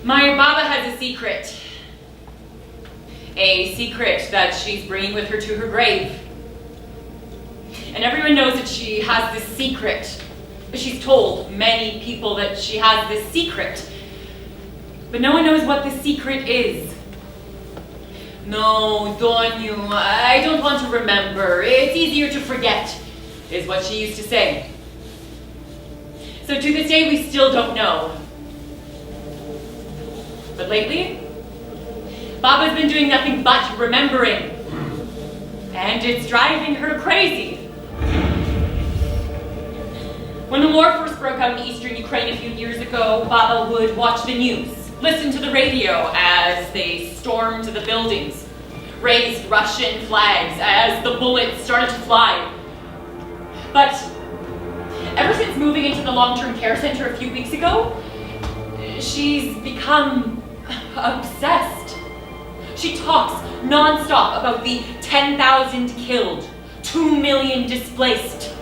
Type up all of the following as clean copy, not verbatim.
My Baba has a secret. A secret that she's bringing with her to her grave. And everyone knows that she has this secret. She's told many people that she has this secret. But no one knows what the secret is. No, Donyu, I don't want to remember. It's easier to forget, is what she used to say. So to this day, we still don't know. But lately, Baba's been doing nothing but remembering. And it's driving her crazy. When the war first broke out in eastern Ukraine a few years ago, Baba would watch the news, listen to the radio as they stormed the buildings, raised Russian flags as the bullets started to fly. But ever since moving into the long-term care center a few weeks ago, she's become obsessed. She talks non-stop about the 10,000 killed, 2 million displaced.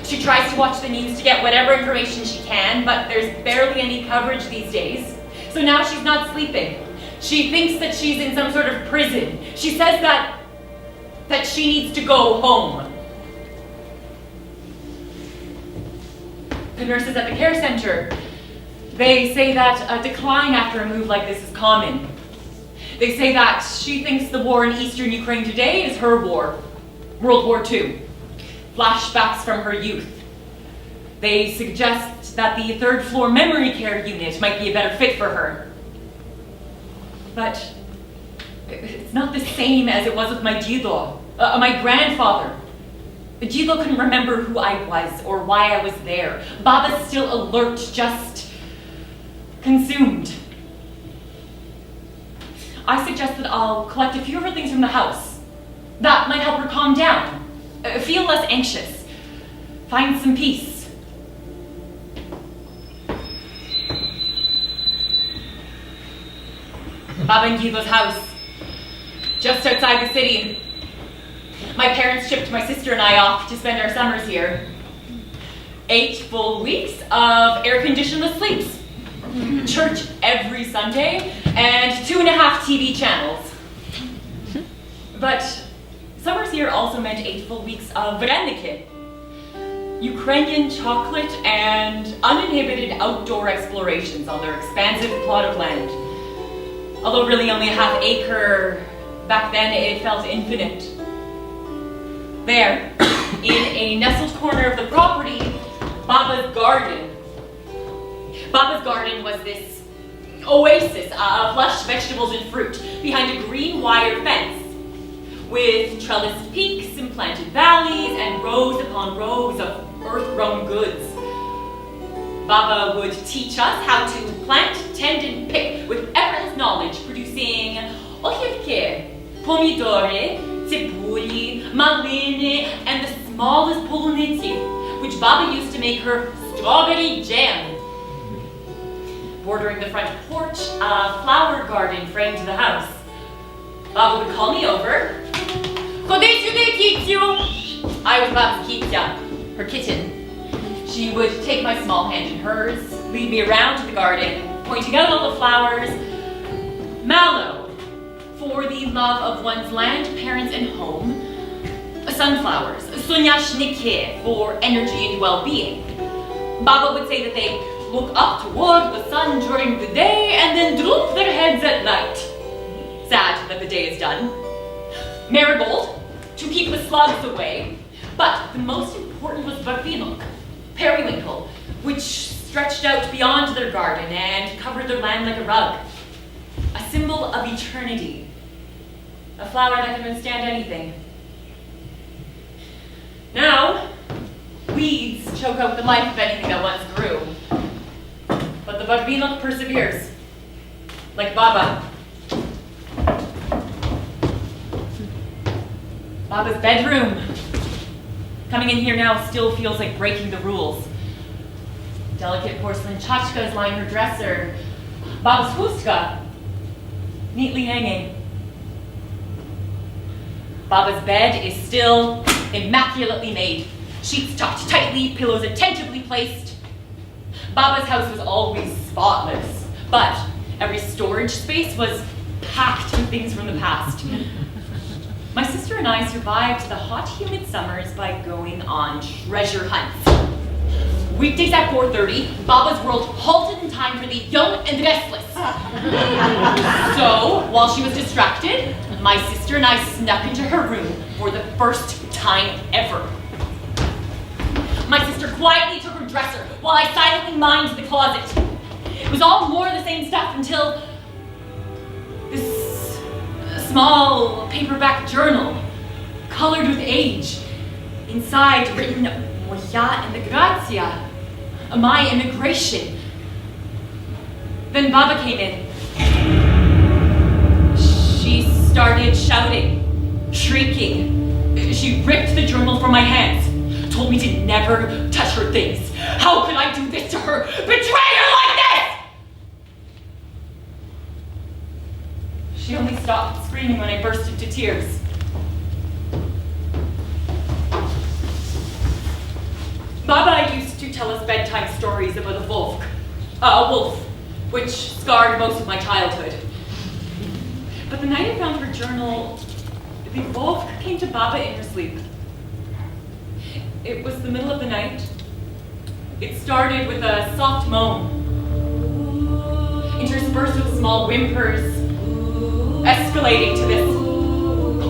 She tries to watch the news to get whatever information she can, but there's barely any coverage these days. So now she's not sleeping. She thinks that she's in some sort of prison. She says that she needs to go home. The nurses at the care center, they say that a decline after a move like this is common. They say that she thinks the war in eastern Ukraine today is her war, World War II. Flashbacks from her youth. They suggest that the third floor memory care unit might be a better fit for her. But it's not the same as it was with my Jido, my grandfather. Jido couldn't remember who I was or why I was there. Baba's still alert, just consumed. I suggest that I'll collect a few of her things from the house. That might help her calm down. Feel less anxious. Find some peace. Baba and Givo's house, just outside the city. My parents shipped my sister and I off to spend our summers here. 8 full weeks of air-conditioned sleeps. Church every Sunday, and 2.5 TV channels. But summers here also meant 8 full weeks of vareniki, Ukrainian chocolate, and uninhibited outdoor explorations on their expansive plot of land. Although really only a ½ acre, back then it felt infinite. There, in a nestled corner of the property, Baba's garden. Baba's garden was this oasis of lush vegetables and fruit behind a green wire fence, with trellised peaks and planted valleys and rows upon rows of earth-grown goods. Baba would teach us how to plant, tend, and pick with effortless knowledge, producing okhivke, pomidori, cibuli, maliny, and the smallest polunici, which Baba used to make her strawberry jam. Bordering the front porch, a flower garden framed the house. Baba would call me over. Ходи сюди, Kityu! I was Baba's Kitya, her kitten. She would take my small hand in hers, lead me around to the garden, pointing out all the flowers. Mallow, for the love of one's land, parents, and home. Sunflowers, Sunyashnike, for energy and well-being. Baba would say that they look up toward the sun during the day and then droop their heads at night. Sad that the day is done. Marigold, to keep the slugs away. But the most important was Barvinok, periwinkle, which stretched out beyond their garden and covered their land like a rug. A symbol of eternity. A flower that can withstand anything. Now, weeds choke out the life of anything that once grew. But the Barvinok perseveres. Like Baba. Baba's bedroom. Coming in here now still feels like breaking the rules. Delicate porcelain tchotchkes line her dresser. Baba's chustka, neatly hanging. Baba's bed is still immaculately made. Sheets tucked tightly, pillows attentively placed. Baba's house was always spotless, but Every storage space was packed with things from the past. My sister and I survived the hot, humid summers by going on treasure hunts. Weekdays at 4:30, Baba's world halted in time for the young and restless. So, while she was distracted, my sister and I snuck into her room for the first time ever. My sister quietly took her dresser while I silently mined the closet. It was all more of the same stuff until this small paperback journal, colored with age, inside written Moja Emigrazia, my immigration. Then Baba came in. She started shouting, shrieking. She ripped the journal from my hands, told me to never touch her things. How could I do this to her? Betray her like this! She only stopped screaming when I burst into tears. Baba used to tell us bedtime stories about a wolf, which scarred most of my childhood. But the night I found her journal, the wolf came to Baba in her sleep. It was the middle of the night. It started with a soft moan, interspersed with small whimpers, escalating to this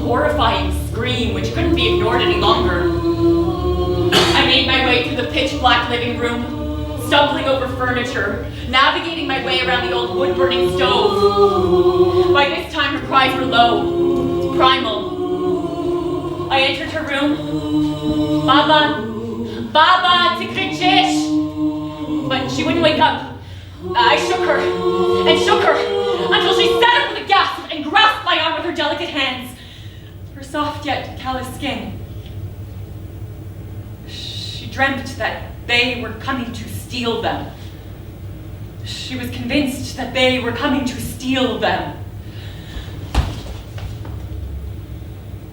horrifying scream which couldn't be ignored any longer. I made my way through the pitch-black living room, stumbling over furniture, navigating my way around the old wood-burning stove. By this time, her cries were low, primal. I entered her room. Baba, Baba, ty krzyczysz! But she wouldn't wake up. I shook her until she sat up with a gasp and grasped my arm with her delicate hands, her soft yet callous skin. She dreamt that they were coming to steal them. She was convinced that they were coming to steal them.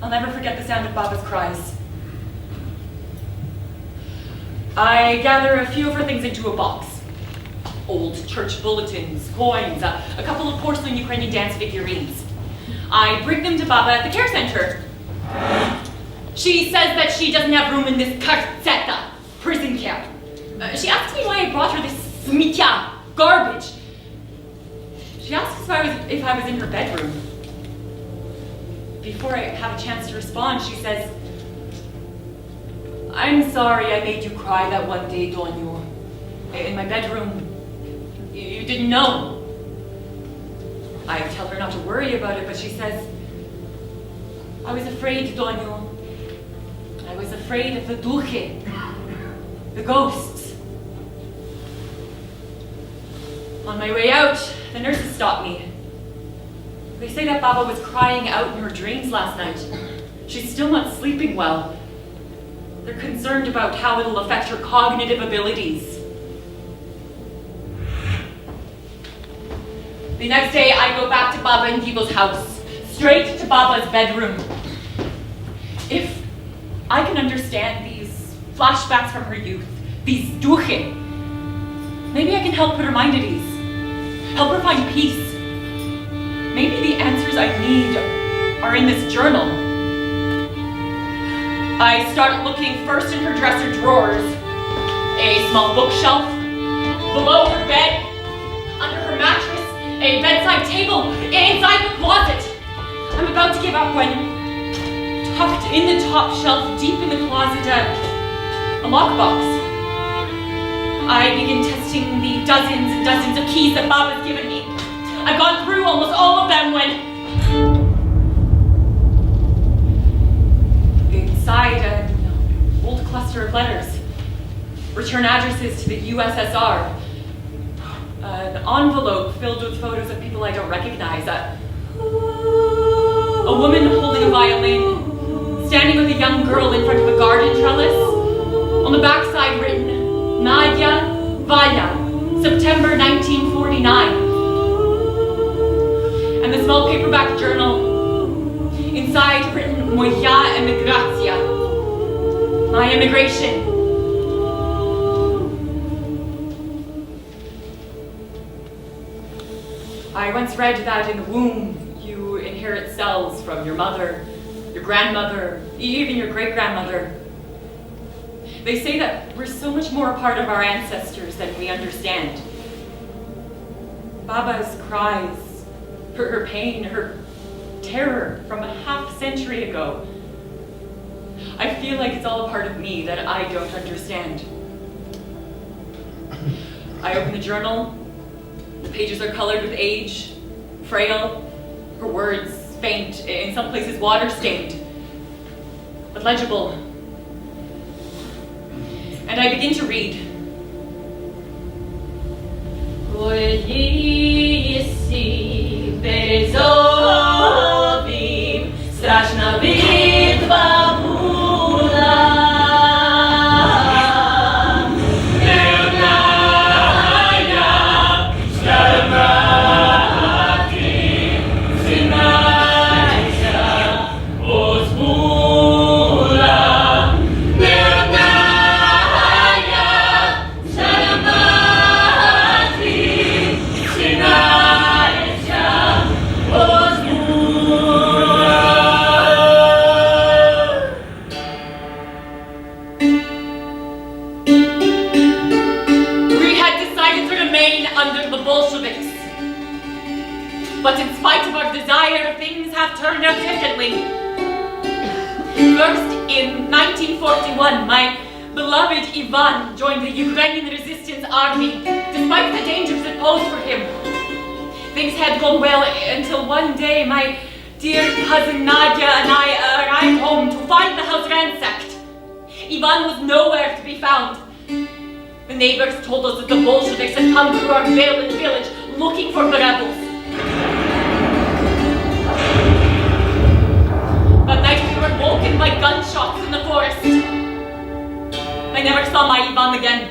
I'll never forget the sound of Baba's cries. I gather a few of her things into a box. Old church bulletins, coins, a couple of porcelain Ukrainian dance figurines. I bring them to Baba at the care center. She says that she doesn't have room in this kartseta, prison camp. She asks me why I brought her this smitya, garbage. She asks if I was in her bedroom. Before I have a chance to respond, she says, I'm sorry I made you cry that one day, Donyo. In my bedroom. You didn't know. I tell her not to worry about it, but she says, I was afraid, Donyo. I was afraid of the duche, the ghosts. On my way out, the nurses stopped me. They say that Baba was crying out in her dreams last night. She's still not sleeping well. They're concerned about how it'll affect her cognitive abilities. The next day, I go back to Baba and Gibo's house, straight to Baba's bedroom. If I can understand these flashbacks from her youth, these duche, maybe I can help put her mind at ease, help her find peace. Maybe the answers I need are in this journal. I start looking first in her dresser drawers, a small bookshelf, below her bed, under her mattress, a bedside table, inside the closet. I'm about to give up when, tucked in the top shelf, deep in the closet, a lockbox. I begin testing the dozens and dozens of keys that Baba's given me. I've gone through almost all of them when, inside an old cluster of letters, return addresses to the USSR, an envelope filled with photos of people I don't recognize, a woman holding a violin, standing with a young girl in front of a garden trellis, on the backside written, Nadia Vaya, September 1949. And the small paperback journal, inside written, Moja Emigrazia, my immigration. I once read that in the womb, you inherit cells from your mother, your grandmother, even your great-grandmother. They say that we're so much more a part of our ancestors than we understand. Baba's cries, her pain, her terror from a half-century ago. I feel like it's all a part of me that I don't understand. I open the journal. The pages are colored with age, frail, her words faint, in some places water-stained, but legible. And I begin to read. Straszna bitwa była. But in spite of our desire, things have turned out differently. First, in 1941, my beloved Ivan joined the Ukrainian resistance army, despite the dangers it posed for him. Things had gone well until one day my dear cousin Nadia and I arrived home to find the house ransacked. Ivan was nowhere to be found. The neighbors told us that the Bolsheviks had come through our village looking for the rebels. That night we were woken by gunshots in the forest. I never saw my Ivan again.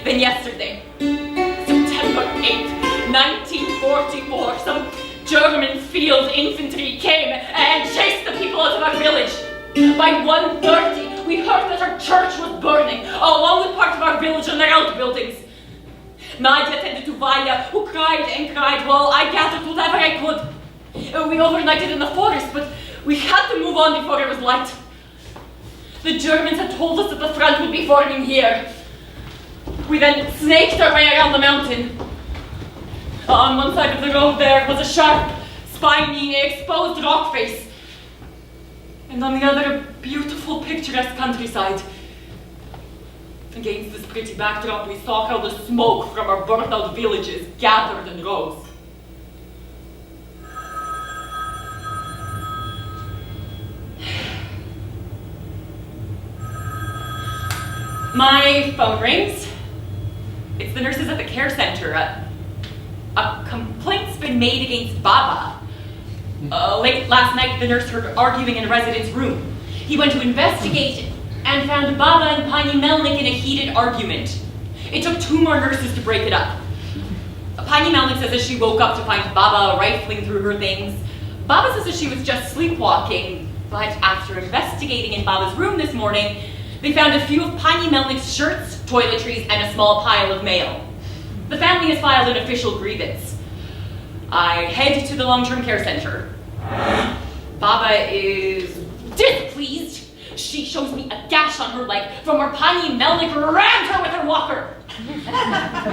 Then yesterday, September 8th, 1944, some German field infantry came and chased the people out of our village. By 1:30, we heard that our church was burning, along with part of our village and their outbuildings. Nadia tended to Vanya, who cried and cried while I gathered whatever I could. We overnighted in the forest, but we had to move on before it was light. The Germans had told us that the front would be forming here. We then snaked our way around the mountain. On one side of the road there was a sharp, spiny, exposed rock face. And on the other, a beautiful, picturesque countryside. Against this pretty backdrop, we saw how the smoke from our burnt-out villages gathered and rose. My phone rings. It's the nurses at the care center. A complaint's been made against Baba. Late last night, the nurse heard arguing in a resident's room. He went to investigate and found Baba and Pani Melnik in a heated argument. It took 2 more nurses to break it up. Pani Melnik says that she woke up to find Baba rifling through her things. Baba says that she was just sleepwalking, but after investigating in Baba's room this morning, they found a few of Pani Melnik's shirts, toiletries, and a small pile of mail. The family has filed an official grievance. I head to the long-term care center. Baba is displeased. She shows me a gash on her leg from where Pani Melnik rammed her with her walker.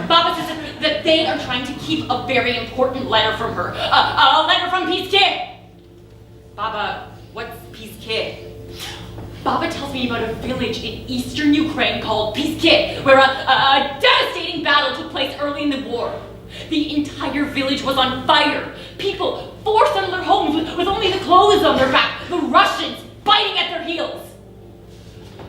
Baba says that they are trying to keep a very important letter from her. A letter from Piske. Baba, what's Piske? Baba tells me about a village in eastern Ukraine called Piske, where a devastating battle took place early in the war. The entire village was on fire. People forced out of their homes with only the clothes on their back. The Russians biting at their heels.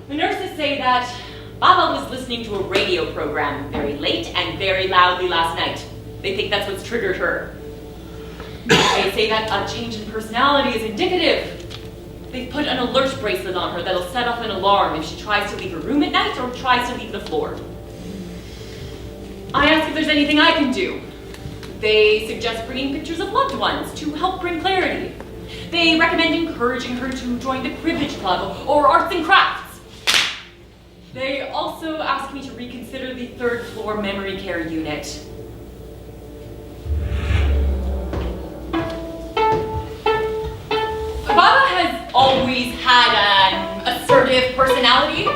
The nurses say that Baba was listening to a radio program very late and very loudly last night. They think that's what's triggered her. They say that a change in personality is indicative. They've put an alert bracelet on her that'll set off an alarm if she tries to leave her room at night or tries to leave the floor. I ask if there's anything I can do. They suggest bringing pictures of loved ones to help bring clarity. They recommend encouraging her to join the cribbage club or arts and crafts. They also ask me to reconsider the 3rd floor memory care unit. personality.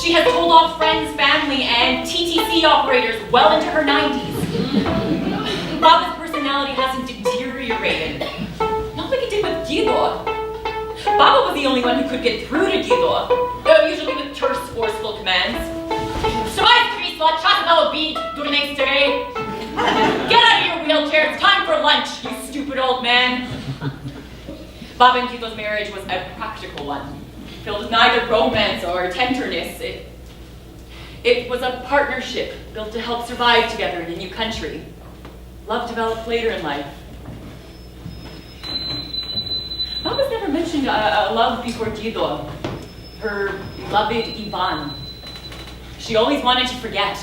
She has told off friends, family, and TTC operators well into her 90s. Baba's personality hasn't deteriorated. Not like it did with Guido. Baba was the only one who could get through to Guido, usually with terse, forceful commands. Get out of your wheelchair, it's time for lunch, you stupid old man. Baba and Guido's marriage was a practical one, filled with neither romance or tenderness. It was a partnership built to help survive together in a new country. Love developed later in life. Baba's never mentioned a love before Guido, her beloved Ivan. She always wanted to forget.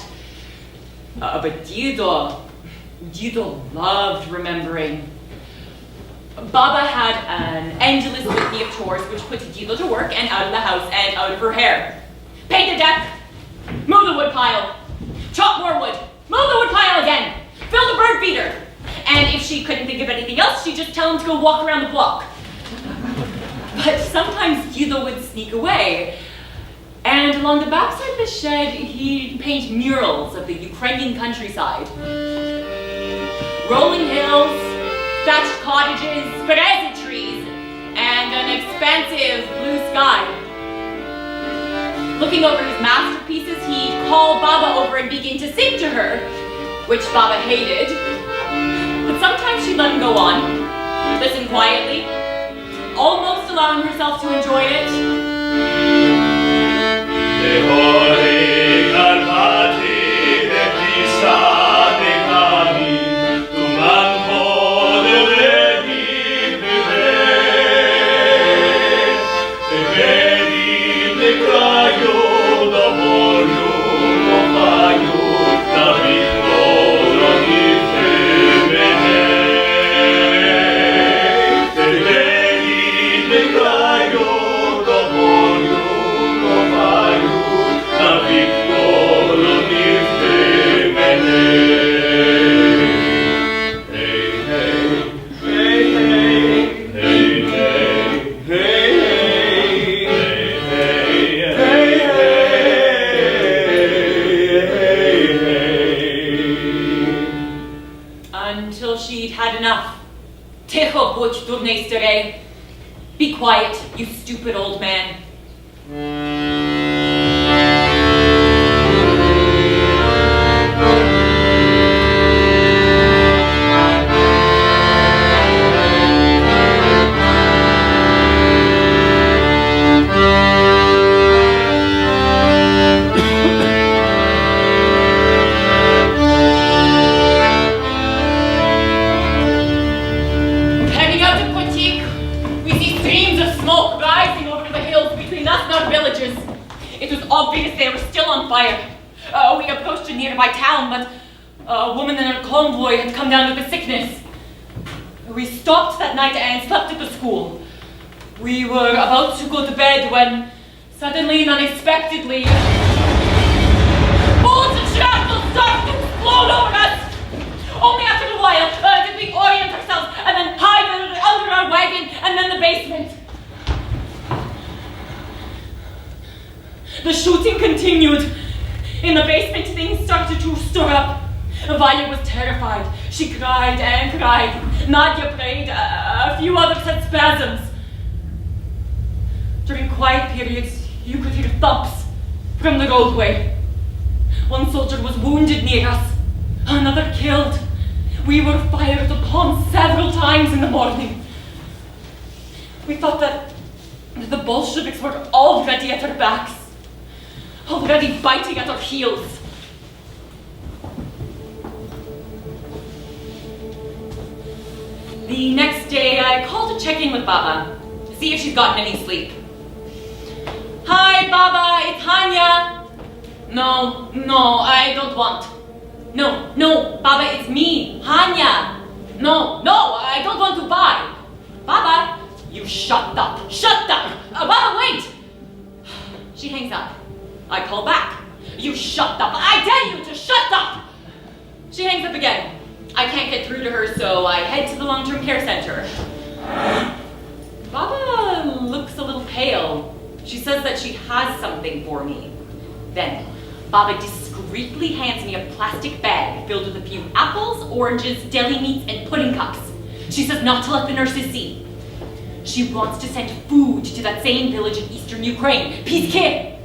But Guido loved remembering. Baba had an endless litany of chores which put Guido to work and out of the house and out of her hair. Paint the deck, move the wood pile, chop more wood, move the wood pile again, fill the bird feeder. And if she couldn't think of anything else, she'd just tell him to go walk around the block. But sometimes Guido would sneak away, and along the backside of the shed, he'd paint murals of the Ukrainian countryside. Rolling hills, thatched cottages, bereza trees, and an expansive blue sky. Looking over his masterpieces, he'd call Baba over and begin to sing to her, which Baba hated. But sometimes she'd let him go on, listen quietly, almost allowing herself to enjoy it. Until she'd had enough. Ticho budź, durnej starej. Be quiet, you stupid old man. It was obvious they were still on fire. We approached a nearby town, but a woman and her convoy had come down with a sickness. We stopped that night and slept at the school. We were about to go to bed when, suddenly and unexpectedly, bullets and shrapnel started to explode over us. Only after a while did we orient ourselves and then hide under our wagon and then the basement. The shooting continued. In the basement, things started to stir up. Vanya was terrified. She cried and cried. Nadia prayed. A few others had spasms. During quiet periods, you could hear thumps from the roadway. One soldier was wounded near us. Another killed. We were fired upon several times in the morning. We thought that the Bolsheviks were already at our backs. Already biting at our heels. The next day, I called to check in with Baba, to see if she's gotten any sleep. Hi, Baba, it's Hanya. No, I don't want. No, Baba, it's me, Hanya. No, I don't want to buy. Baba, you shut up. Baba, wait. She hangs up. I call back. You shut up. I tell you to shut up. She hangs up again. I can't get through to her, so I head to the long-term care center. Baba looks a little pale. She says that she has something for me. Then, Baba discreetly hands me a plastic bag filled with a few apples, oranges, deli meats, and pudding cups. She says not to let the nurses see. She wants to send food to that same village in eastern Ukraine, Pizkin.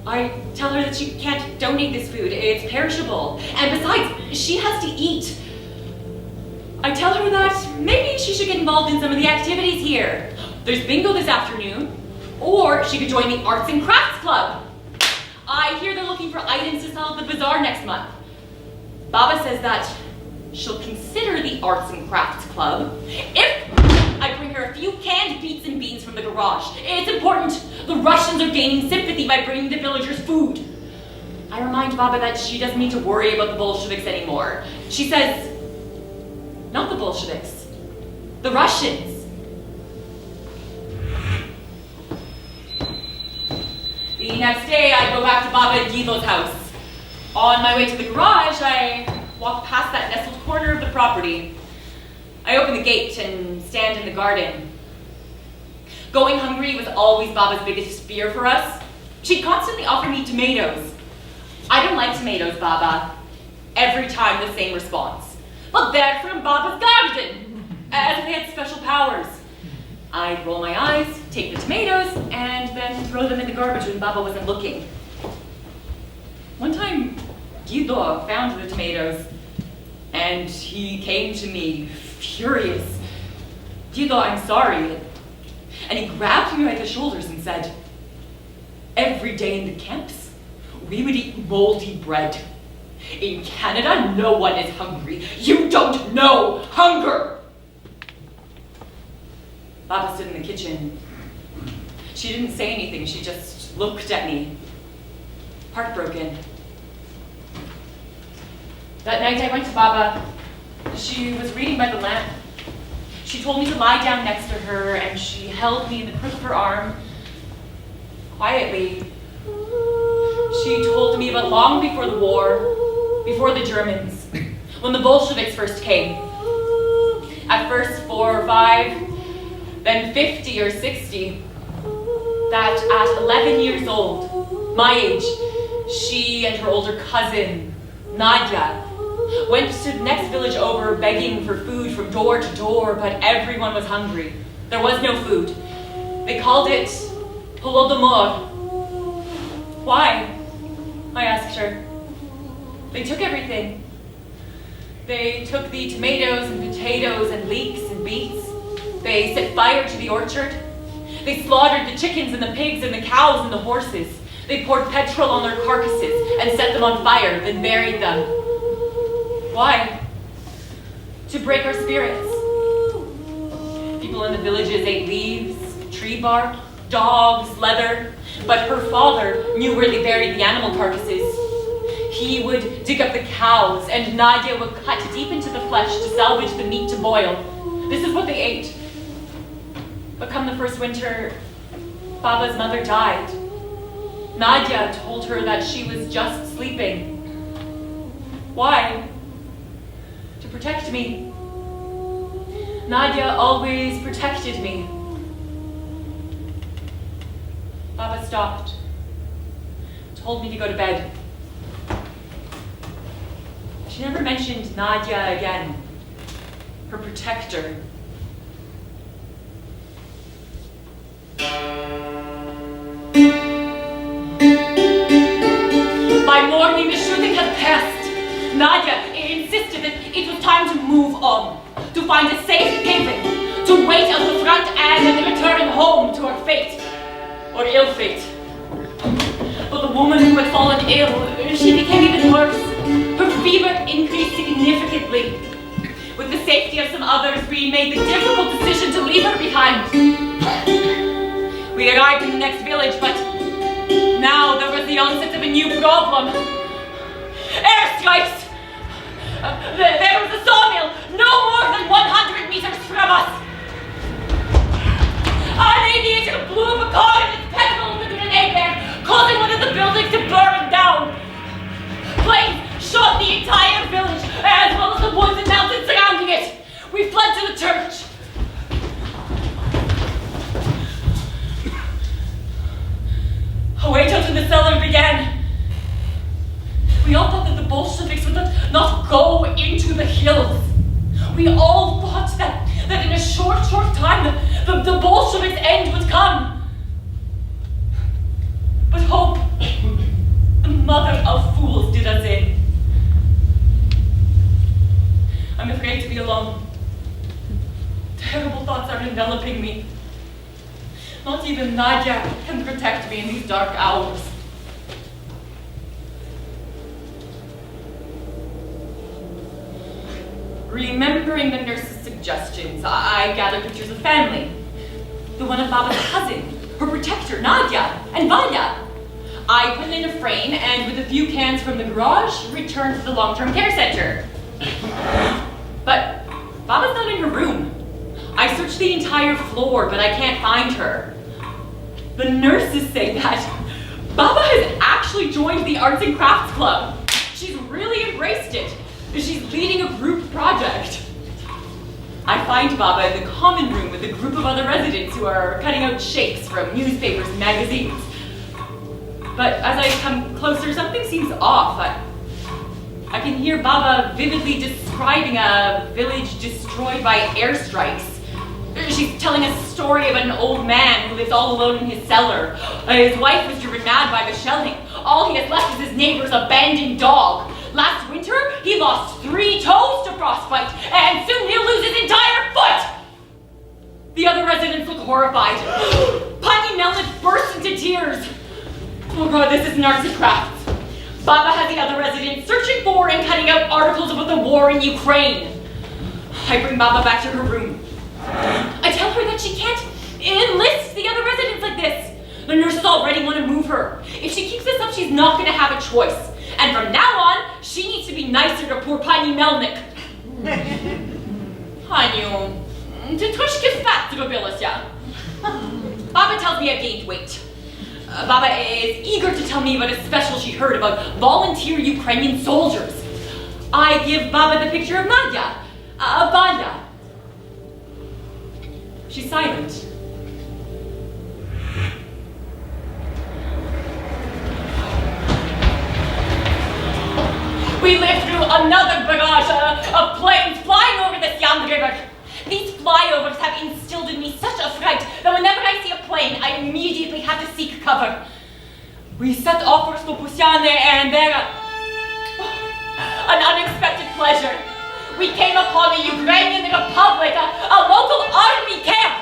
I tell her that she can't donate this food, it's perishable. And besides, she has to eat. I tell her that maybe she should get involved in some of the activities here. There's bingo this afternoon, or she could join the Arts and Crafts Club. I hear they're looking for items to sell at the bazaar next month. Baba says that she'll consider the Arts and Crafts Club if I bring her a few canned beets and beans from the garage. It's important. The Russians are gaining sympathy by bringing the villagers food. I remind Baba that she doesn't need to worry about the Bolsheviks anymore. She says, not the Bolsheviks, the Russians. The next day, I go back to Baba and Guido's house. On my way to the garage, I walk past that nestled corner of the property. I open the gate and stand in the garden. Going hungry was always Baba's biggest fear for us. She'd constantly offer me tomatoes. I don't like tomatoes, Baba. Every time the same response. But they're from Baba's garden, as if they had special powers. I'd roll my eyes, take the tomatoes, and then throw them in the garbage when Baba wasn't looking. One time, Guido found the tomatoes, and he came to me furious. Guido, I'm sorry. And he grabbed me by the shoulders and said, every day in the camps, we would eat moldy bread. In Canada, no one is hungry. You don't know hunger. Baba stood in the kitchen. She didn't say anything. She just looked at me, heartbroken. That night I went to Baba. She was reading by the lamp. She told me to lie down next to her, and she held me in the crook of her arm. Quietly, she told me about long before the war, before the Germans, when the Bolsheviks first came. At first 4 or 5, then 50 or 60, that at 11 years old, my age, she and her older cousin, Nadia, went to the next village over begging for food from door to door, but everyone was hungry. There was no food. They called it Holodomor. Why? I asked her. They took everything. They took the tomatoes and potatoes and leeks and beets. They set fire to the orchard. They slaughtered the chickens and the pigs and the cows and the horses. They poured petrol on their carcasses and set them on fire, then buried them. Why? To break our spirits. People in the villages ate leaves, tree bark, dogs, leather, but her father knew where they buried the animal carcasses. He would dig up the cows, and Nadia would cut deep into the flesh to salvage the meat to boil. This is what they ate. But come the first winter, Baba's mother died. Nadia told her that she was just sleeping. Why? To protect me. Nadia always protected me. Baba stopped, told me to go to bed. She never mentioned Nadia again, her protector. By morning, the shooting had passed. Nadia insisted that it was time to move on, to find a safe haven, to wait at the front and then return home to her fate, or ill fate. But the woman who had fallen ill, she became even worse. Her fever increased significantly. With the safety of some others, we made the difficult decision to leave her behind. We arrived in the next village, but now there was the onset of a new problem. Airstrikes! There was a sawmill no more than 100 meters from us. An aviator blew up a car in its pedal with a grenade there, causing one of the buildings to burn down. Flames shot the entire village, as well as the woods and mountains surrounding it. We fled to the church. the hills. We all thought that in a short time, the Bolsheviks' end would come. But hope, the mother of fools, did us in. I'm afraid to be alone. Terrible thoughts are enveloping me. Not even Nadia can protect me in these dark hours. Remembering the nurse's suggestions, I gathered pictures of family. The one of Baba's cousin, her protector, Nadia, and Vanya. I put it in a frame and with a few cans from the garage, returned to the long-term care center. But Baba's not in her room. I searched the entire floor, but I can't find her. The nurses say that Baba has actually joined the Arts and Crafts Club. She's really embraced it. She's leading a group project. I find Baba in the common room with a group of other residents who are cutting out shapes from newspapers and magazines. But as I come closer, something seems off. I can hear Baba vividly describing a village destroyed by airstrikes. She's telling a story of an old man who lives all alone in his cellar. His wife was driven mad by the shelling. All he has left is his neighbor's abandoned dog. Last winter, he lost 3 toes to frostbite, and soon he'll lose his entire foot! The other residents look horrified. Pani Melnick bursts into tears. Oh God, this is Arts and Crafts. Baba has the other residents searching for and cutting out articles about the war in Ukraine. I bring Baba back to her room. I tell her that she can't enlist the other residents like this. The nurses already want to move her. If she keeps this up, she's not going to have a choice. And from now on, she needs to be nicer to poor Pani Melnick. Hanyu, ty troszkę fat zrobiłaś. Baba tells me I've gained weight. Baba is eager to tell me about a special she heard about volunteer Ukrainian soldiers. I give Baba the picture of Nadia, Vanya. She's silent. We lived through another barrage of planes flying over the Siam River. These flyovers have instilled in me such a fright that whenever I see a plane, I immediately have to seek cover. We set off for Slopusiane and there, an unexpected pleasure. We came upon the Ukrainian Republic, a local army camp.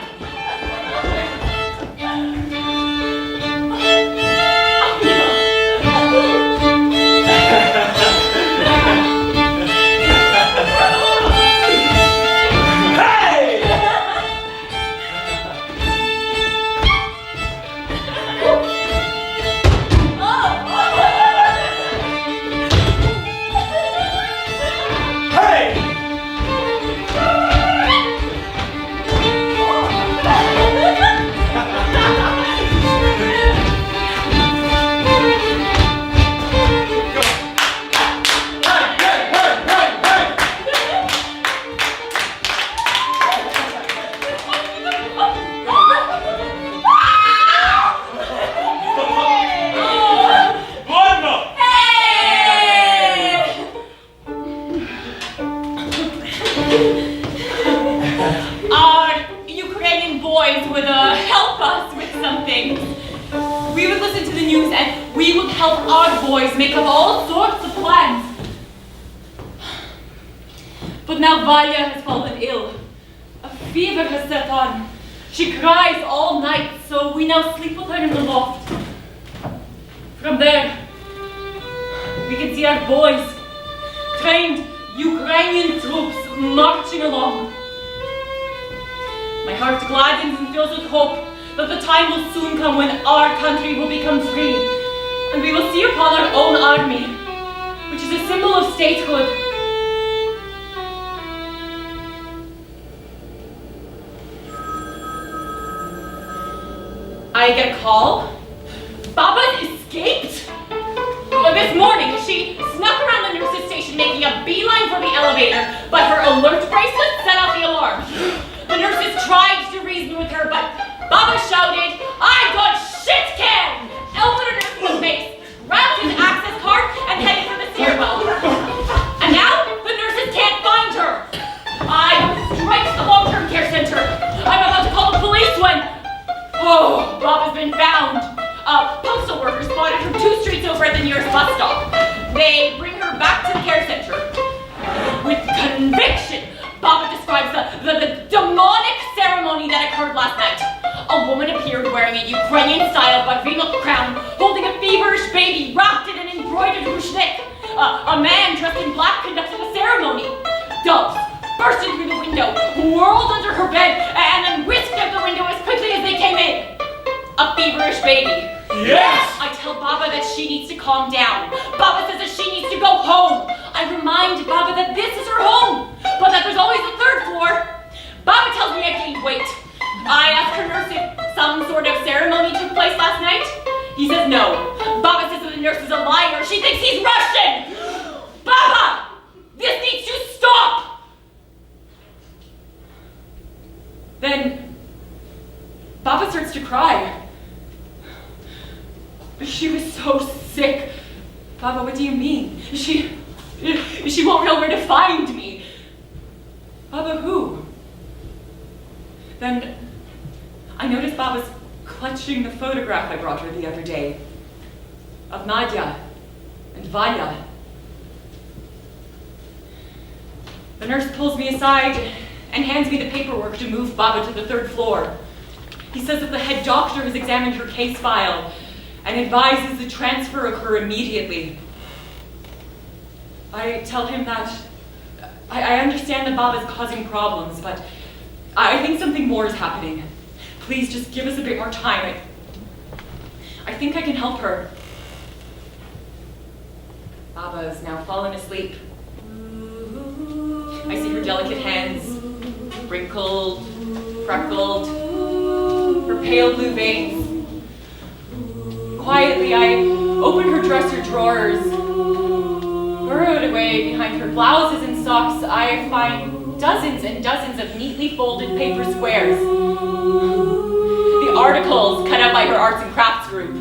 But now Valya has fallen ill. A fever has set on. She cries all night, so we now sleep with her in the loft. From there, we can see our boys, trained Ukrainian troops, marching along. My heart gladdens and fills with hope that the time will soon come when our country will become free, and we will see upon our own army, which is a symbol of statehood. I get a call. Baba escaped? This morning, she snuck around the nurse's station making a beeline for the elevator, but her alert bracelet set off the alarm. The nurses tried to reason with her, but Baba shouted, "I got shit can!" elbowed her nurse's face, grabbed his access card, and headed for the stairwell. And now, the nurses can't find conviction. Baba describes the demonic ceremony that occurred last night. A woman appeared wearing a Ukrainian-style barvino crown, holding a feverish baby wrapped in an embroidered ruchnik. A man dressed in black conducted the ceremony. Doves burst in through the window, whirled under her bed, and then whisked out the window as quickly as they came in. A feverish baby. Yes! I tell Baba that she needs to calm down. Baba says that she needs to go home. I remind Baba that this is her home, but that there's always a third floor. Baba tells me I gained weight. I ask her nurse if some sort of ceremony took place last night. He says no. Baba says that the nurse is a liar. She thinks he's Russian. Baba! This needs to stop! Then Baba starts to cry. She was so sick. Baba, what do you mean? She won't know where to find me. Baba, who? Then I noticed Baba's clutching the photograph I brought her the other day of Nadia and Vanya. The nurse pulls me aside and hands me the paperwork to move Baba to the third floor. He says that the head doctor has examined her case file and advises the transfer occur immediately. I tell him that I understand that Baba's causing problems, but I think something more is happening. Please just give us a bit more time. I think I can help her. Baba is now fallen asleep. I see her delicate hands, wrinkled, freckled, her pale blue veins. Quietly, I open her dresser drawers. Burrowed away behind her blouses and socks, I find dozens and dozens of neatly folded paper squares. The articles cut out by her arts and crafts group.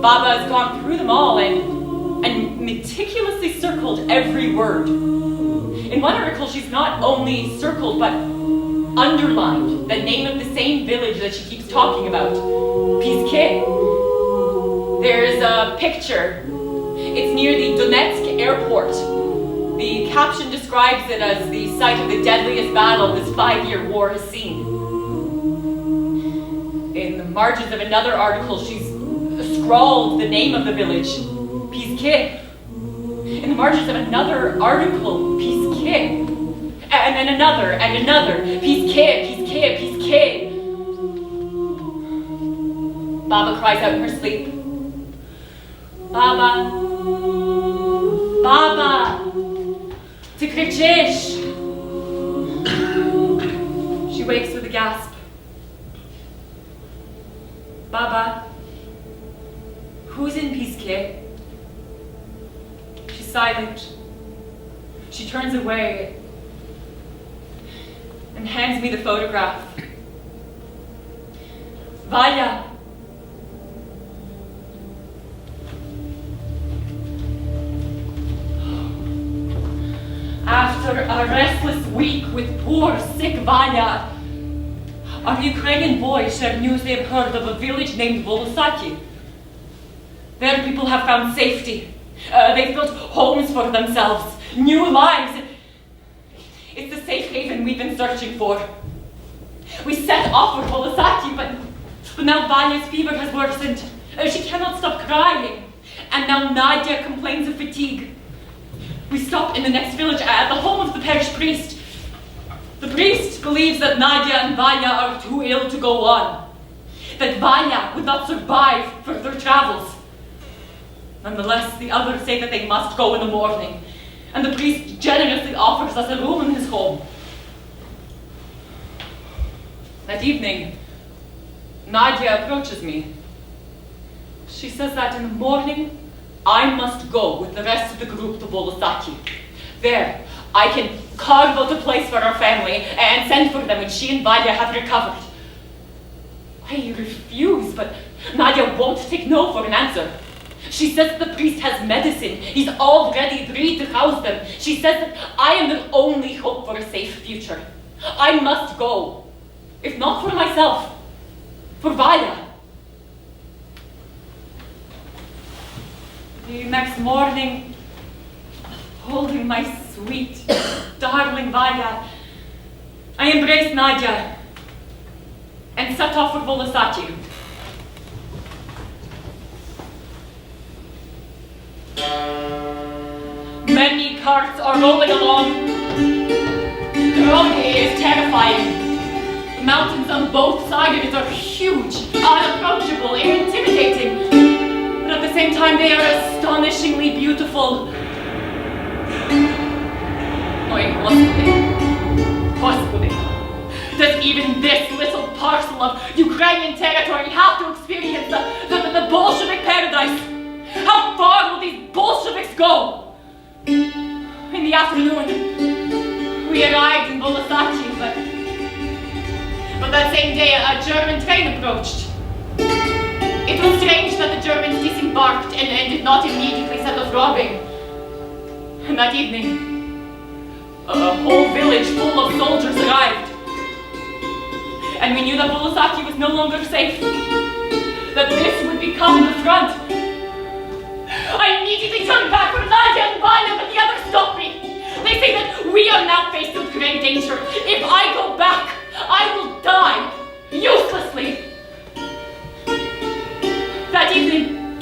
Baba has gone through them all and meticulously circled every word. In one article, she's not only circled, but underlined the name of the same village that she keeps talking about, Pizke. There's a picture. It's near the Donetsk airport. The caption describes it as the site of the deadliest battle this 5-year war has seen. In the margins of another article, she's scrawled the name of the village, Pizke. In the margins of another article, Pizke. And then another, and another, Pizke, Pizke, Pizke. Baba cries out in her sleep. Baba, Baba, ty krzyczysz? She wakes with a gasp. Baba, who's in Pizke? She's silent. She turns away and hands me the photograph. Vanya. After a restless week with poor, sick Vanya, our Ukrainian boys share news they've heard of a village named Volosaki. There people have found safety. They've built homes for themselves, new lives. It's the safe haven we've been searching for. We set off for Volosaki, but now Vanya's fever has worsened. She cannot stop crying. And now Nadia complains of fatigue. We stop in the next village at the home of the parish priest. The priest believes that Nadia and Vanya are too ill to go on, that Vanya would not survive further travels. Nonetheless, the others say that they must go in the morning, and the priest generously offers us a room in his home. That evening, Nadia approaches me. She says that in the morning, I must go with the rest of the group to Volosaki. There, I can carve out a place for our family and send for them when she and Vanya have recovered. I refuse, but Nadia won't take no for an answer. She says the priest has medicine. He's already agreed to house them. She says that I am the only hope for a safe future. I must go. If not for myself, for Vanya. The next morning, Holding my sweet, darling Vanya, I embraced Nadia and set off for Volosati. Many carts are rolling along. The road is terrifying. The mountains on both sides of it are huge, unapproachable, intimidating. But at the same time, they are astonishingly beautiful. Oi, Господи. Does even this little parcel of Ukrainian territory have to experience the Bolshevik paradise? How far will these Bolsheviks go? In the afternoon, we arrived in Volosati, but that same day a German train approached. It was strange that the Germans disembarked and did not immediately set off robbing. And that evening, a whole village full of soldiers arrived. And we knew that Volosati was no longer safe, that this would become the front. I immediately turned back for Nadia and Vanya, but the others stopped me. They say that we are now faced with great danger. If I go back, I will die, uselessly. That evening,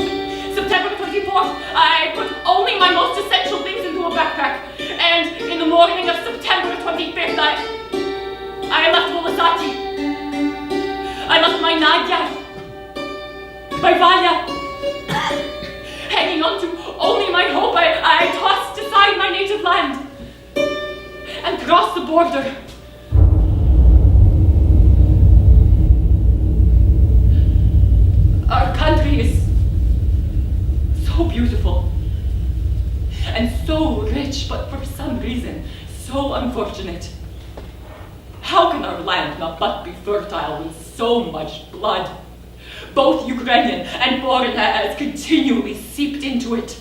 September 24th, I put only my most essential things into a backpack. And in the morning of September 25th, I left Volosati. I left my Nadia, my Vanya, hanging on to only my hope. I tossed aside my native land and crossed the border. Our country is so beautiful and so rich, but for some reason, so unfortunate. How can our land not but be fertile with so much blood? Both Ukrainian and foreign has continually seeped into it.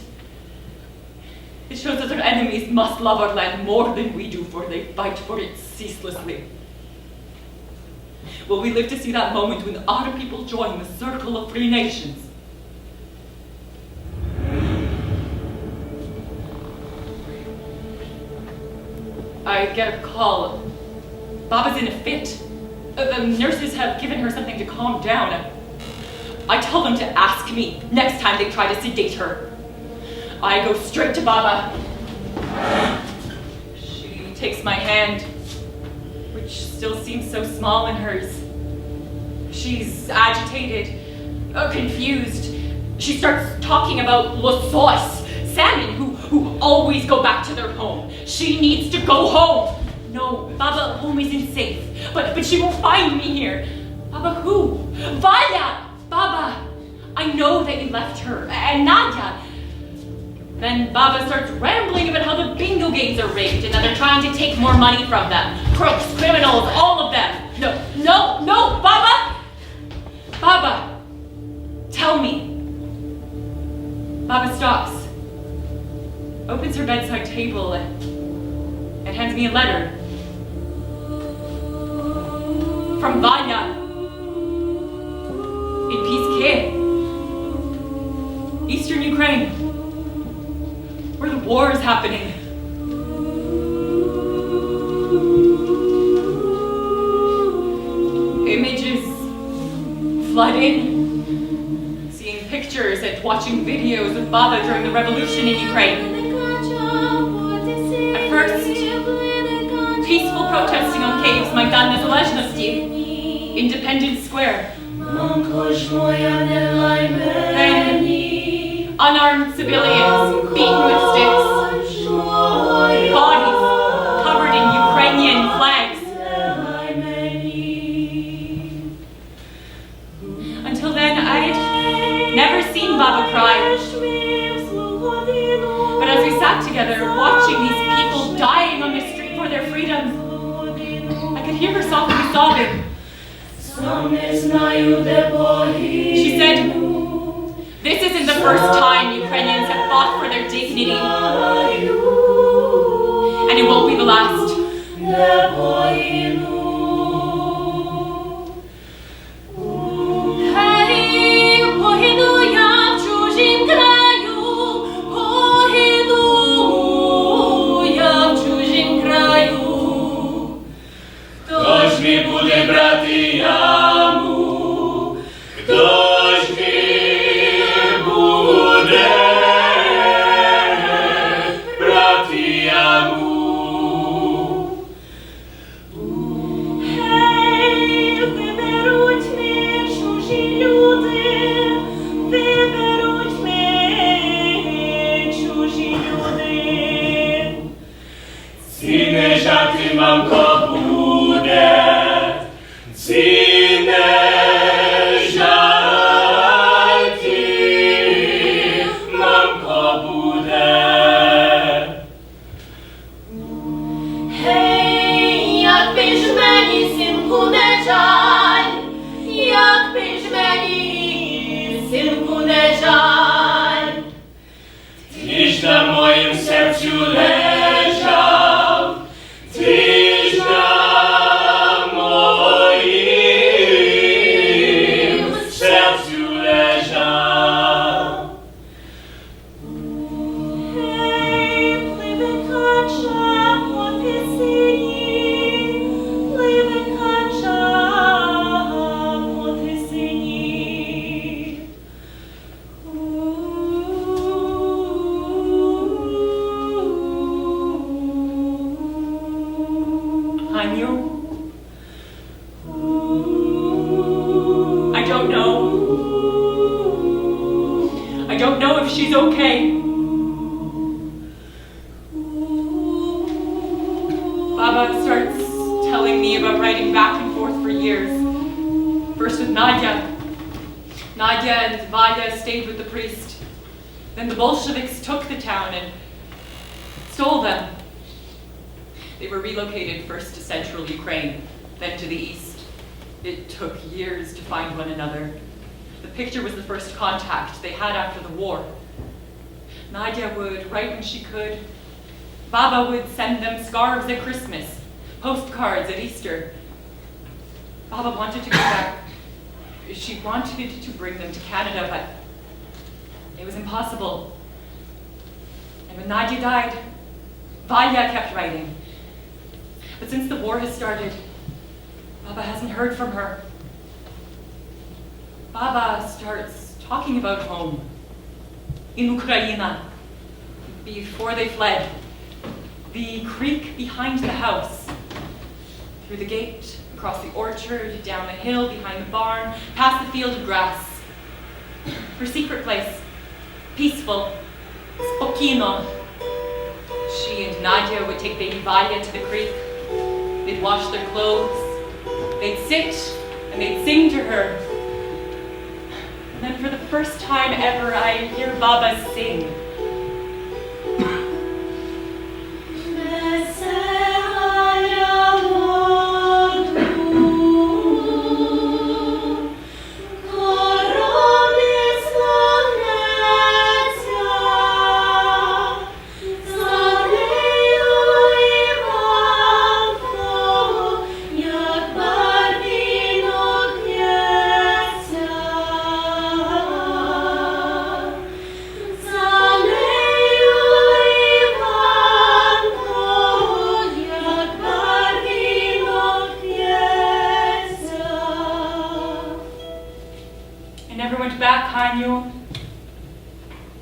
It shows that our enemies must love our land more than we do, for they fight for it ceaselessly. Will we live to see that moment when our people join the circle of free nations? I get a call. Baba's in a fit. The nurses have given her something to calm down. I tell them to ask me next time they try to sedate her. I go straight to Baba. She takes my hand, which still seems so small in hers. She's agitated, confused. She starts talking about losos, salmon, who always go back to their home. She needs to go home. No, Baba home isn't safe, but she won't find me here. Baba who? Vanya! Baba, I know that you left her, and Nadia. Then Baba starts rambling about how the bingo games are rigged and that they're trying to take more money from them. Crooks, criminals, all of them. No, Baba! Baba, tell me. Baba stops, opens her bedside table, and hands me a letter. From Vanya. In Piske, Eastern Ukraine, where the war is happening. Images flood in, seeing pictures and watching videos of Baba during the revolution in Ukraine. At first, peaceful protesting on Kyiv's Maidan Nezalezhnosti, Independence Square. Then, unarmed civilians beaten with sticks, bodies covered in Ukrainian flags. Until then, I'd never seen Baba cry. But as we sat together, watching these people dying on the street for their freedom, I could hear her softly sobbing. She said, "This isn't the first time Ukrainians have fought for their dignity, and it won't be the last." ці не жарти, мамко, буде, ці не жарти, мамко, буде. Гей, якби ж мені, синку, не жаль, якби ж мені, синку, не жаль. Ти ж на моїм серцю лежав, ти ж на моїм серцю лежав. Гей, пливе кача по тисині, пливе кача по тисині. Аню? I don't know. I don't know if she's okay. Baba starts telling me about writing back and forth for years. First with Nadia. Nadia and Vanya stayed with the priest. Then the Bolsheviks took the town and stole them. They were relocated first to central Ukraine, then to the east. It took years to find one another. The picture was the first contact they had after the war. Nadia would write when she could. Baba would send them scarves at Christmas, postcards at Easter. Baba wanted to go back. She wanted to bring them to Canada, but it was impossible. And when Nadia died, Vanya kept writing. But since the war has started, Baba hasn't heard from her. Baba starts talking about home in Ukraine. Before they fled, the creek behind the house, through the gate, across the orchard, down the hill behind the barn, past the field of grass. Her secret place, peaceful, spokojno. She and Nadia would take baby Vanya to the creek. They'd wash their clothes. They'd sit and they'd sing to her. And then for the first time ever, I hear Baba sing.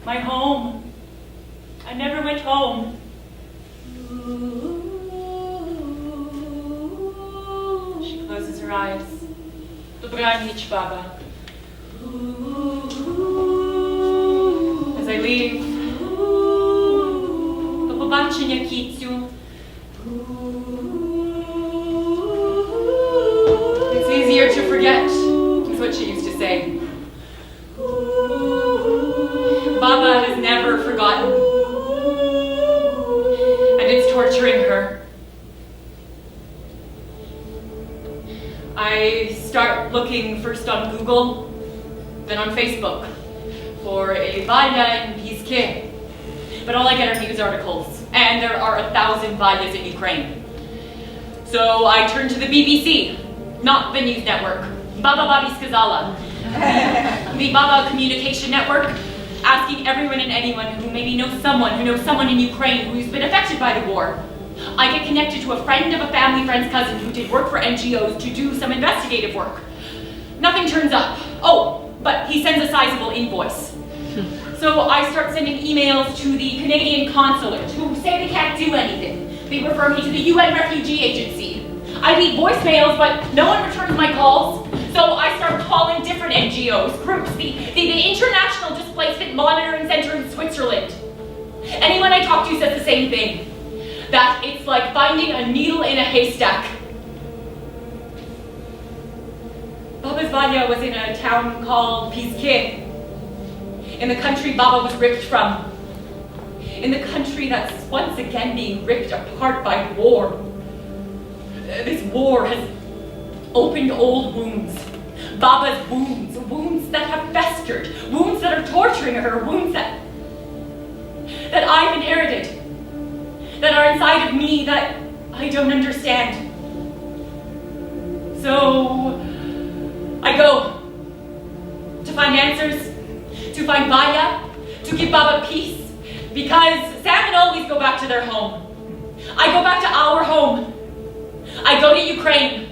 My home. I never went home. She closes her eyes. Dobranoc, Baba. As I leave, do popatrzenia, Kiciu. It's easier to forget, is what she used to say. Baba has never forgotten, and it's torturing her. I start looking first on Google, then on Facebook, for a Vanya in Piske. But all I get are news articles, and there are 1,000 Vanyas in Ukraine. So I turn to the BBC, not the news network, Baba Babi Skazala, the Baba Communication Network, asking everyone and anyone who maybe knows someone in Ukraine who's been affected by the war. I get connected to a friend of a family friend's cousin who did work for NGOs to do some investigative work. Nothing turns up. Oh, but he sends a sizable invoice. So I start sending emails to the Canadian consulate who say they can't do anything. They refer me to the UN Refugee Agency. I leave voicemails, but no one returns my calls. So I start calling different NGOs, groups, the International Displacement Monitoring Center in Switzerland. Anyone I talk to says the same thing. that it's like finding a needle in a haystack. Baba's Vanya was in a town called Pizke, in the country Baba was ripped from, in the country that's once again being ripped apart by war. This war has opened old wounds, Baba's wounds, wounds that have festered, wounds that are torturing her, wounds that I've inherited, that are inside of me that I don't understand. So I go to find answers, to find Vanya, to give Baba peace, because Sam and always go back to their home. I go back to our home. I go to Ukraine.